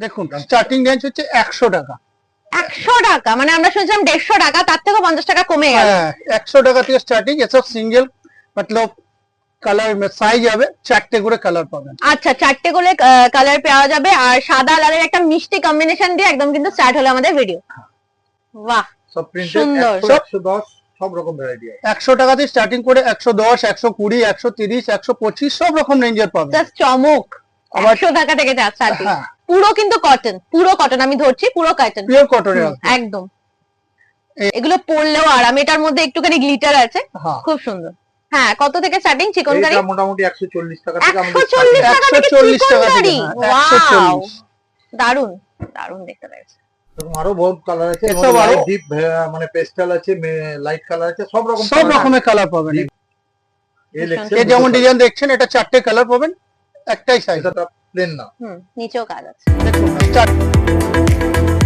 দেখুন starting range হচ্ছে 100 টাকা। 100 টাকা মানে আমরা শুনছিলাম 150 টাকা, তার থেকে 50 টাকা কমে গেল। হ্যাঁ 100 টাকা থেকে স্টার্টিং। এসব সিঙ্গেল মতলব কালার সাইজ হবে, 4টে করে কালার পাবেন। আচ্ছা 4টে করে কালার পাওয়া যাবে, আর সাদা লালের একটা মিষ্টি কম্বিনেশন দিয়ে একদম কিন্তু স্টার্ট হলো আমাদের ভিডিও। বাহ সব প্রিন্টেড সুন্দর। 110 সব রকম ভ্যারাইটি আছে। 100 টাকা থেকে স্টার্টিং করে 110, 120, 130, 125 সব রকম রেঞ্জের পাবেন। জাস্ট চমক। আবার- 100 টাকা থেকে স্টার্টিং। হ্যাঁ পুরো কিন্তু কটন, পুরো কটন, আমি ধরছি পুরো কটন, পিওর কটনের আছে। একদম। এগুলো পরলেও আরাম, এটার মধ্যে একটুখানি গ্লিটার আছে, হ্যাঁ খুব সুন্দর। হ্যাঁ কত থেকে স্টার্টিং চিকনকারি? এটা মোটামুটি 140 টাকা থেকে আমাদের 140 starting। টাকা থেকে 140 টাকা থেকে, চিকনকারি। হ্যাঁ, ওয়াও 140। দারুন দারুন দেখতে লাগছে। এরকম আরো বহুত কালার আছে, এসব আরো- ডিপ মানে পেস্টাল আছে, লাইট কালার আছে, সব রকম সব রকমের কালার পাবেন। এই লেকচার এই যেমন ডিজাইন দেখছেন, এটা 4টে কালার পাবেন, একটাই সাইজ। এটা প্লেন না। নিচেও কাজ আছে। দেখুন স্টার্ট